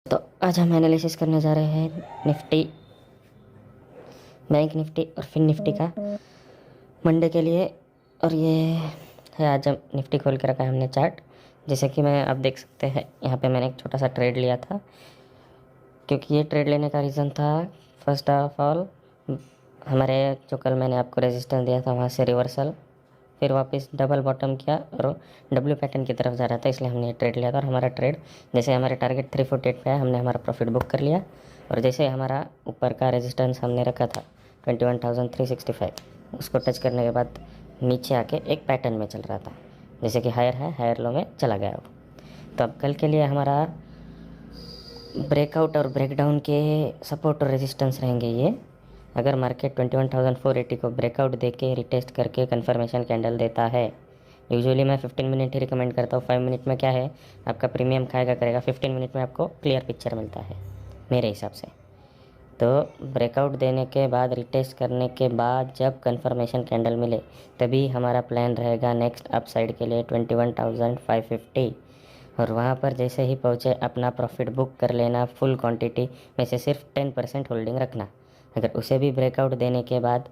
तो आज हम एनालिसिस करने जा रहे हैं निफ्टी, बैंक निफ्टी और फिन निफ्टी का मंडे के लिए। और ये है, आज हम निफ्टी खोल के रखा है हमने चार्ट। जैसे कि मैं आप देख सकते हैं, यहाँ पे मैंने एक छोटा सा ट्रेड लिया था, क्योंकि ये ट्रेड लेने का रीज़न था, फर्स्ट ऑफ ऑल हमारे जो कल मैंने आपको रेजिस्टेंस दिया था वहाँ से रिवर्सल, फिर वापस डबल बॉटम किया और डब्ल्यू पैटर्न की तरफ जा रहा था, इसलिए हमने ये ट्रेड लिया था। और हमारा ट्रेड जैसे हमारे टारगेट 348 पे आया, हमने हमारा प्रॉफिट बुक कर लिया। और जैसे हमारा ऊपर का रेजिस्टेंस हमने रखा था 21,365, उसको टच करने के बाद नीचे आके एक पैटर्न में चल रहा था, जैसे कि हायर है, हायर लो में चला गया वो। तो अब कल के लिए हमारा ब्रेकआउट और ब्रेकडाउन के सपोर्ट और रेजिस्टेंस रहेंगे ये। अगर मार्केट 21,480 को ब्रेकआउट दे के रिटेस्ट करके कंफर्मेशन कैंडल देता है, यूजुअली मैं 15 मिनट ही रिकमेंड करता हूँ। 5 मिनट में क्या है, आपका प्रीमियम खाएगा करेगा, 15 मिनट में आपको क्लियर पिक्चर मिलता है मेरे हिसाब से। तो ब्रेकआउट देने के बाद, रिटेस्ट करने के बाद जब कंफर्मेशन कैंडल मिले, तभी हमारा प्लान रहेगा नेक्स्ट अपसाइड के लिए 21,550। और वहाँ पर जैसे ही पहुँचे अपना प्रॉफिट बुक कर लेना, फुल क्वांटिटी में से सिर्फ 10% होल्डिंग रखना। अगर उसे भी ब्रेकआउट देने के बाद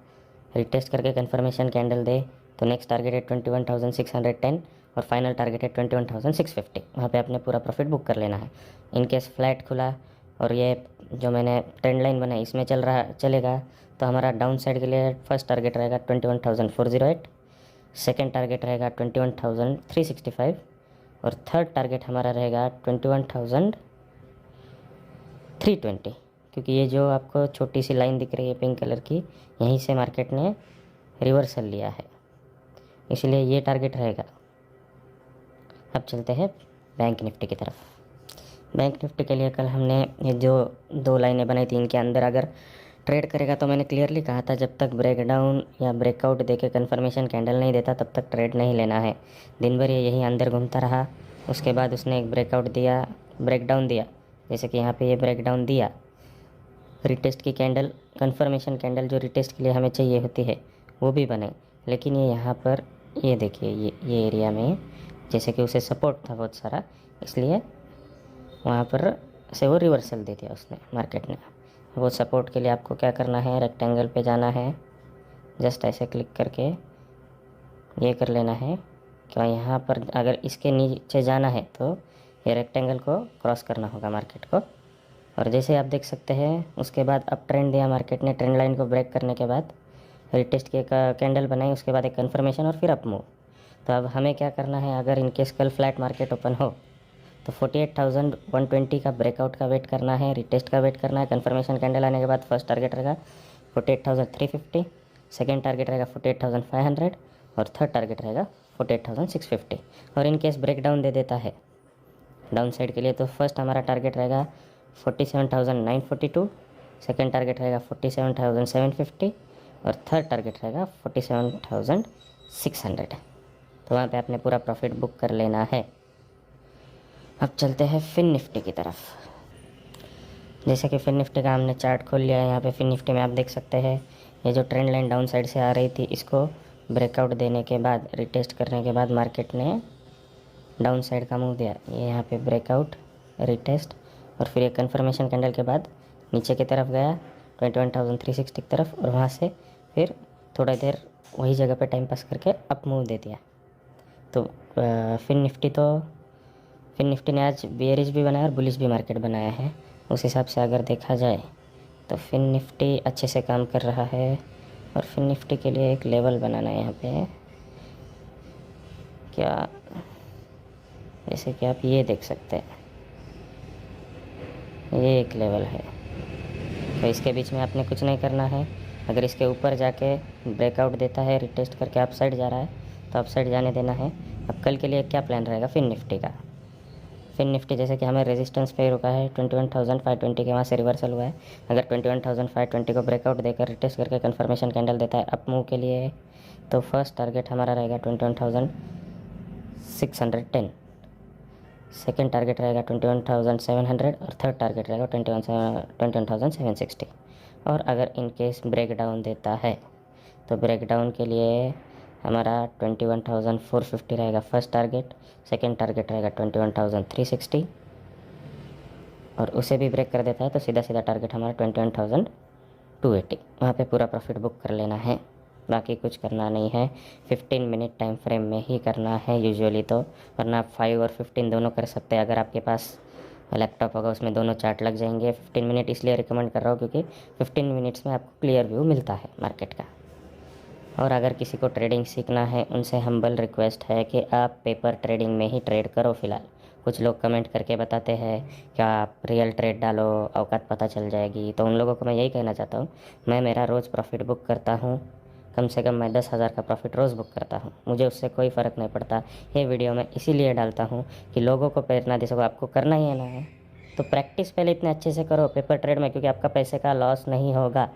रिटेस्ट करके कंफर्मेशन कैंडल दे, तो नेक्स्ट टारगेट है 21,610 और फाइनल टारगेट है 21,650। वहाँ पे अपने पूरा प्रॉफिट बुक कर लेना है। इन केस फ्लैट खुला और ये जो मैंने ट्रेंड लाइन बनाई इसमें चलेगा, तो हमारा डाउन साइड के लिए फर्स्ट टारगेट रहेगा 21,408, सेकेंड टारगेट रहेगा 21,365 और थर्ड टारगेट हमारा रहेगा 21,320। क्योंकि ये जो आपको छोटी सी लाइन दिख रही है पिंक कलर की, यहीं से मार्केट ने रिवर्सल लिया है, इसलिए ये टारगेट रहेगा। अब चलते हैं बैंक निफ्टी की तरफ। बैंक निफ्टी के लिए कल हमने ये जो दो लाइनें बनाई थी, इनके अंदर अगर ट्रेड करेगा, तो मैंने क्लियरली कहा था जब तक ब्रेकडाउन या ब्रेकआउट देके कंफर्मेशन कैंडल नहीं देता तब तक ट्रेड नहीं लेना है। दिन भर ये यहीं अंदर घूमता रहा, उसके बाद उसने एक ब्रेकआउट दिया, ब्रेकडाउन दिया, जैसे कि यहाँ पे ये ब्रेकडाउन दिया, रिटेस्ट की कैंडल, कंफर्मेशन कैंडल जो रिटेस्ट के लिए हमें चाहिए होती है वो भी बने। लेकिन ये यहाँ पर ये देखिए, ये एरिया में जैसे कि उसे सपोर्ट था बहुत सारा, इसलिए वहाँ पर से वो रिवर्सल दे दिया उसने, मार्केट ने। वो सपोर्ट के लिए आपको क्या करना है, रेक्टेंगल पे जाना है, जस्ट ऐसे क्लिक करके ये कर लेना है कि यहाँ पर अगर इसके नीचे जाना है तो ये रेक्टेंगल को क्रॉस करना होगा मार्केट को। और जैसे आप देख सकते हैं, उसके बाद अब ट्रेंड दिया मार्केट ने, ट्रेंड लाइन को ब्रेक करने के बाद रिटेस्ट की एक कैंडल बनाई, उसके बाद एक कन्फर्मेशन और फिर अप मूव। तो अब हमें क्या करना है, अगर इनकेस कल फ्लैट मार्केट ओपन हो तो 48,120 का ब्रेकआउट का वेट करना है, रिटेस्ट का वेट करना है। कन्फर्मेशन कैंडल आने के बाद फर्स्ट टारगेट रहेगा 48,350, सेकेंड टारगेट रहेगा 48,500 और थर्ड टारगेट रहेगा 48,650। और इन केस ब्रेकडाउन दे देता है डाउन साइड के लिए, तो फर्स्ट हमारा टारगेट रहेगा 47,942, सेकेंड टारगेट रहेगा 47,750 और थर्ड टारगेट रहेगा 47,600। तो वहाँ पे आपने पूरा प्रॉफिट बुक कर लेना है। अब चलते हैं फिन निफ्टी की तरफ। जैसे कि फिन निफ्टी का हमने चार्ट खोल लिया है, यहाँ पे फिन निफ्टी में आप देख सकते हैं ये जो ट्रेंड लाइन डाउन साइड से आ रही थी, इसको ब्रेकआउट देने के बाद, रिटेस्ट करने के बाद मार्केट ने डाउन साइड का मूव दिया। ये यहाँ पे ब्रेकआउट, रिटेस्ट और फिर एक कन्फर्मेशन कैंडल के बाद नीचे की तरफ गया 21,360 की तरफ, और वहाँ से फिर थोड़ा देर वही जगह पे टाइम पास करके अप मूव दे दिया। तो फिन निफ्टी ने आज बेयरिश भी बनाया और बुलिश भी मार्केट बनाया है। उस हिसाब से अगर देखा जाए तो फिन निफ्टी अच्छे से काम कर रहा है। और फिन निफ्टी के लिए एक लेवल बनाना है यहाँ पे, क्या, जैसे कि आप ये देख सकते हैं, ये एक लेवल है। तो इसके बीच में आपने कुछ नहीं करना है। अगर इसके ऊपर जाके ब्रेकआउट देता है, रिटेस्ट करके अप साइड जा रहा है, तो अप साइड जाने देना है। अब कल के लिए क्या प्लान रहेगा फिन निफ्टी का। फिन निफ्टी जैसे कि हमें रेजिस्टेंस पे रुका है 21,520 के, वहाँ से रिवर्सल हुआ है। अगर 21,520 को ब्रेकआउट देकर रिटेस्ट करके कंफर्मेशन कैंडल देता है अप मूव के लिए, तो फर्स्ट टारगेट हमारा रहेगा 21,610, सेकेंड टारगेट रहेगा 21,700 और थर्ड टारगेट रहेगा 21,760। और अगर इन केस ब्रेकडाउन देता है तो ब्रेकडाउन के लिए हमारा 21,450 रहेगा फर्स्ट टारगेट, सेकेंड टारगेट रहेगा 21,360 और उसे भी ब्रेक कर देता है तो सीधा सीधा टारगेट हमारा 21,280, वहाँ पे पूरा प्रॉफिट बुक कर लेना है। बाकी कुछ करना नहीं है, 15 मिनट टाइम फ्रेम में ही करना है यूजुअली तो, वरना आप 5 और 15 दोनों कर सकते हैं। अगर आपके पास लैपटॉप होगा उसमें दोनों चार्ट लग जाएंगे। 15 मिनट इसलिए रिकमेंड कर रहा हूँ क्योंकि 15 मिनट्स में आपको क्लियर व्यू मिलता है मार्केट का। और अगर किसी को ट्रेडिंग सीखना है उनसे हम्बल रिक्वेस्ट है कि आप पेपर ट्रेडिंग में ही ट्रेड करो फ़िलहाल। कुछ लोग कमेंट करके बताते हैं क्या आप रियल ट्रेड डालो, औकात पता चल जाएगी। तो उन लोगों को मैं यही कहना चाहता हूँ, मैं मेरा रोज़ प्रॉफिट बुक करता हूँ, कम से कम मैं 10,000 का प्रॉफिट रोज़ बुक करता हूँ, मुझे उससे कोई फ़र्क नहीं पड़ता। ये वीडियो मैं इसीलिए डालता हूँ कि लोगों को प्रेरणा दे सको। आपको करना ही है ना है तो प्रैक्टिस पहले इतने अच्छे से करो पेपर ट्रेड में, क्योंकि आपका पैसे का लॉस नहीं होगा।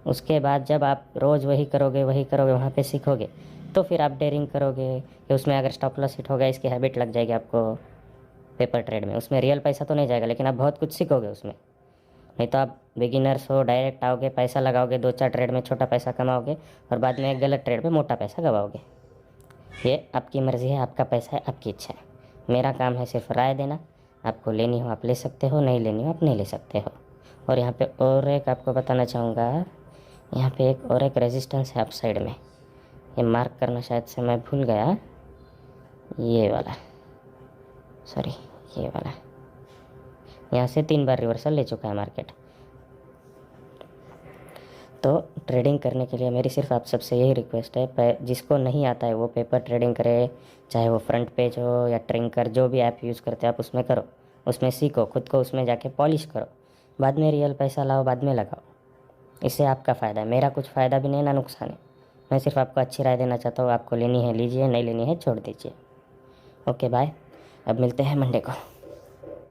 उसके बाद जब आप रोज़ वही करोगे वहाँ पे सीखोगे तो फिर आप डेयरिंग करोगे कि उसमें अगर स्टॉप लॉस हिट होगा इसकी हैबिट लग जाएगी आपको पेपर ट्रेड में। उसमें रियल पैसा तो नहीं जाएगा लेकिन आप बहुत कुछ सीखोगे उसमें। नहीं तो आप बिगिनर्स हो, डायरेक्ट आओगे, पैसा लगाओगे, 2-4 ट्रेड में छोटा पैसा कमाओगे और बाद में एक गलत ट्रेड में मोटा पैसा गवाओगे। ये आपकी मर्ज़ी है, आपका पैसा है, आपकी इच्छा है। मेरा काम है सिर्फ राय देना। आपको लेनी हो आप ले सकते हो, नहीं लेनी हो आप नहीं ले सकते हो। और यहाँ पे और एक आपको बताना चाहूँगा, यहाँ पे एक रेजिस्टेंस है अप साइड में, ये मार्क करना शायद से मैं भूल गया। ये वाला, सॉरी ये वाला, यहाँ से 3 बार रिवर्सल ले चुका है मार्केट। तो ट्रेडिंग करने के लिए मेरी सिर्फ आप सबसे यही रिक्वेस्ट है, जिसको नहीं आता है वो पेपर ट्रेडिंग करे, चाहे वो फ्रंट पेज हो या ट्रिंकर, जो भी ऐप यूज़ करते हैं आप उसमें करो, उसमें सीखो, खुद को उसमें जाके पॉलिश करो, बाद में रियल पैसा लाओ, बाद में लगाओ। इससे आपका फ़ायदा है, मेरा कुछ फ़ायदा भी नहीं ना नुकसान है। मैं सिर्फ आपको अच्छी राय देना चाहता हूँ। आपको लेनी है लीजिए, नहीं लेनी है छोड़ दीजिए। ओके बाय, अब मिलते हैं मंडे को।